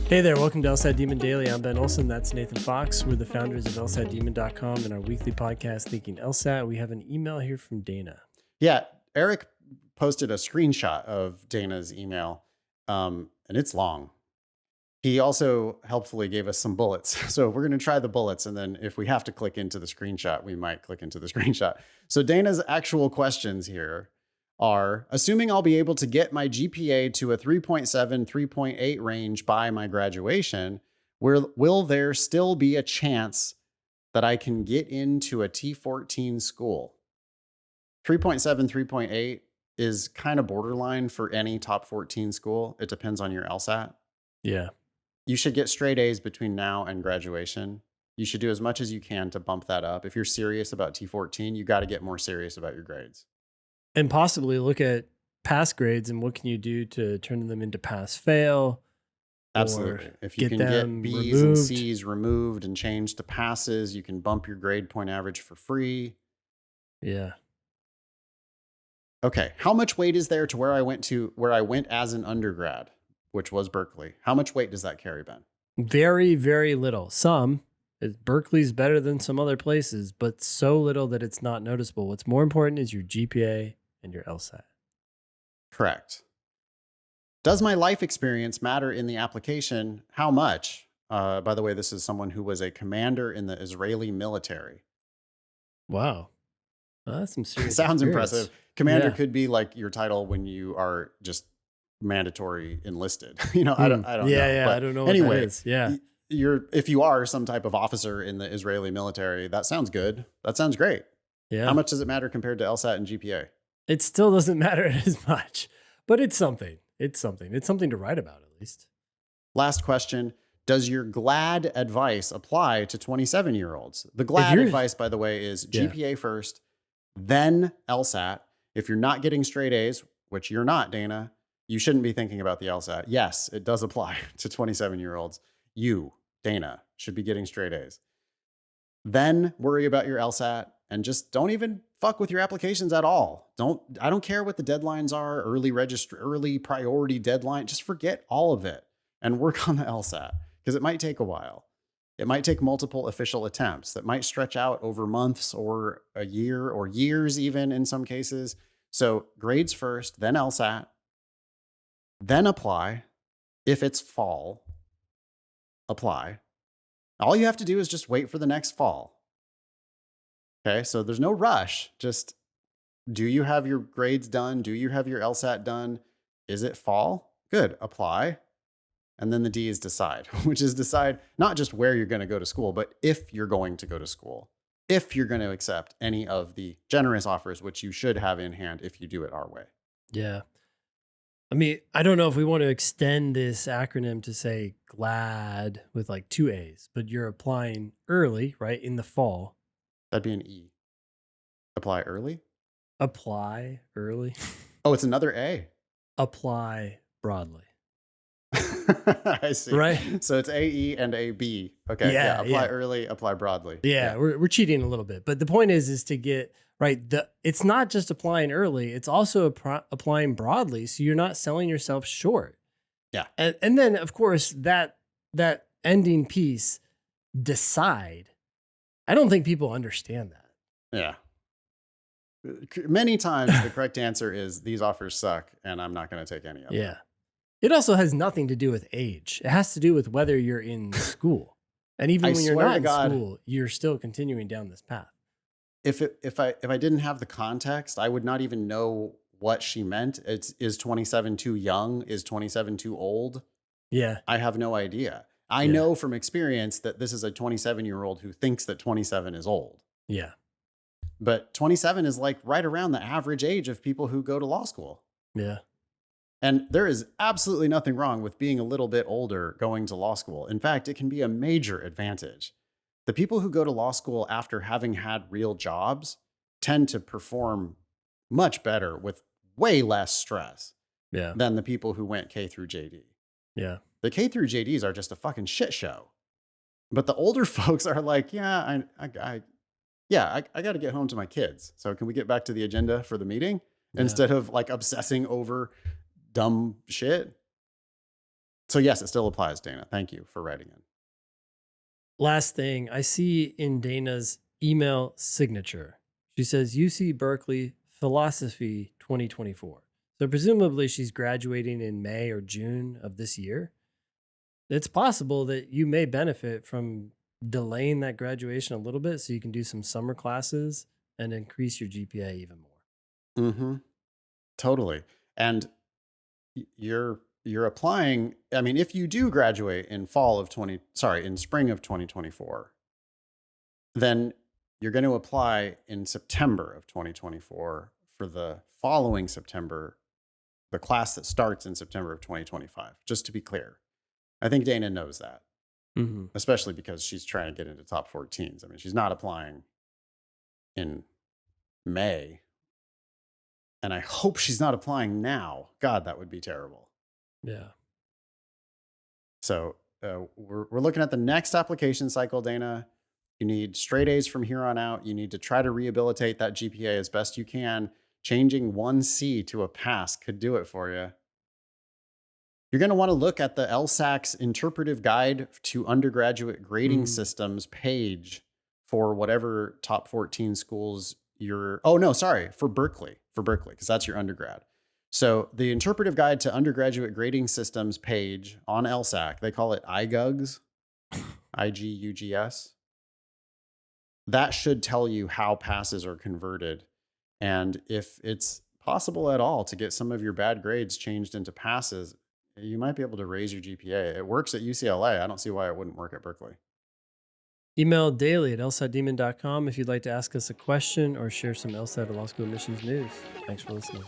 Hey there, welcome to LSAT Demon Daily. I'm Ben Olson. That's Nathan Fox. We're the founders of LSATdemon.com and our weekly podcast, Thinking LSAT. We have an email here from Dana. Yeah, Eric posted a screenshot of Dana's email, and it's long. He also helpfully gave us some bullets. So we're going to try the bullets, and then if we have to click into the screenshot, we might click into the screenshot. So Dana's actual questions here are, assuming I'll be able to get my GPA to a 3.7, 3.8 range by my graduation, will there still be a chance that I can get into a T14 school? 3.7, 3.8 is kind of borderline for any top 14 school. It depends on your LSAT. Yeah. You should get straight A's between now and graduation. You should do as much as you can to bump that up. If you're serious about T14, you got to get more serious about your grades. And possibly look at pass grades and what can you do to turn them into pass-fail. Absolutely. If you can get B's and C's removed and changed to passes, you can bump your grade point average for free. Yeah. Okay. How much weight is there to where I went as an undergrad, which was Berkeley? How much weight does that carry, Ben? Very, very little. Berkeley's better than some other places, but so little that it's not noticeable. What's more important is your GPA and your LSAT. Correct. Does my life experience matter in the application? How much? By the way, this is someone who was a commander in the Israeli military. Wow. Well, that's some serious Sounds experience. Impressive. Commander could be like your title when you are just mandatory enlisted. I don't know. Yeah, but I don't know anyway, what that is. Yeah. If you are some type of officer in the Israeli military, that sounds good. That sounds great. Yeah. How much does it matter compared to LSAT and GPA? It still doesn't matter as much, but it's something. It's something to write about at least. Last question. Does your GLAD advice apply to 27-year-olds? The GLAD advice, by the way, is GPA first, then LSAT. If you're not getting straight A's, which you're not, Dana, you shouldn't be thinking about the LSAT. Yes, it does apply to 27-year-olds. You, Dana, should be getting straight A's. Then worry about your LSAT and just don't even fuck with your applications at all. I don't care what the deadlines are, early priority deadline. Just forget all of it and work on the LSAT because it might take a while. It might take multiple official attempts that might stretch out over months or a year or years even in some cases. So grades first, then LSAT, then apply. If it's fall, apply. All you have to do is just wait for the next fall. Okay, so there's no rush. Just, do you have your grades done? Do you have your LSAT done? Is it fall? Good, apply. And then the D is decide, which is decide not just where you're going to go to school, but if you're going to go to school, if you're going to accept any of the generous offers, which you should have in hand if you do it our way. Yeah. I mean, I don't know if we want to extend this acronym to say GLAD with like 2 A's, but you're applying early, right? In the fall. That'd be an E. Apply early? Apply early. Oh, it's another A. Apply broadly. I see. Right. So it's AE and AB. Okay. Yeah. Apply early, apply broadly. Yeah. We're cheating a little bit, but the point is to get right. It's not just applying early. It's also applying broadly. So you're not selling yourself short. Yeah. And then of course that ending piece, decide. I don't think people understand that. Yeah. Many times the correct answer is these offers suck and I'm not going to take any of them. Yeah. It also has nothing to do with age. It has to do with whether you're in school. And even when you're not in school, you're still continuing down this path. If I didn't have the context, I would not even know what she meant. Is 27 too young? Is 27 too old? Yeah. I have no idea. I know from experience that this is a 27-year-old who thinks that 27 is old. Yeah. But 27 is like right around the average age of people who go to law school. Yeah. And there is absolutely nothing wrong with being a little bit older going to law school. In fact, it can be a major advantage. The people who go to law school after having had real jobs tend to perform much better with way less stress than the people who went K through JD. Yeah. The K through JDs are just a fucking shit show. But the older folks are like, I got to get home to my kids. So can we get back to the agenda for the meeting instead of like obsessing over dumb shit? So yes, it still applies, Dana. Thank you for writing in. Last thing I see in Dana's email signature, she says UC Berkeley Philosophy 2024. So presumably she's graduating in May or June of this year. It's possible that you may benefit from delaying that graduation a little bit so you can do some summer classes and increase your GPA even more. Mm-hmm. Totally. And you're applying. I mean, if you do graduate in in spring of 2024, then you're going to apply in September of 2024 for the following September, the class that starts in September of 2025. Just to be clear, I think Dana knows that, especially because she's trying to get into top 14s. I mean, she's not applying in May. And I hope she's not applying now. God, that would be terrible. Yeah. So we're looking at the next application cycle, Dana. You need straight A's from here on out. You need to try to rehabilitate that GPA as best you can. Changing one C to a pass could do it for you. You're going to want to look at the LSAC's interpretive guide to undergraduate grading systems page for whatever top 14 schools for Berkeley, because that's your undergrad. So the interpretive guide to undergraduate grading systems page on LSAC, they call it IGUGS, IGUGS. That should tell you how passes are converted. And if it's possible at all to get some of your bad grades changed into passes, you might be able to raise your GPA. It works at UCLA. I don't see why it wouldn't work at Berkeley. Email daily at lsatdemon.com if you'd like to ask us a question or share some LSAT or law school admissions news. Thanks for listening.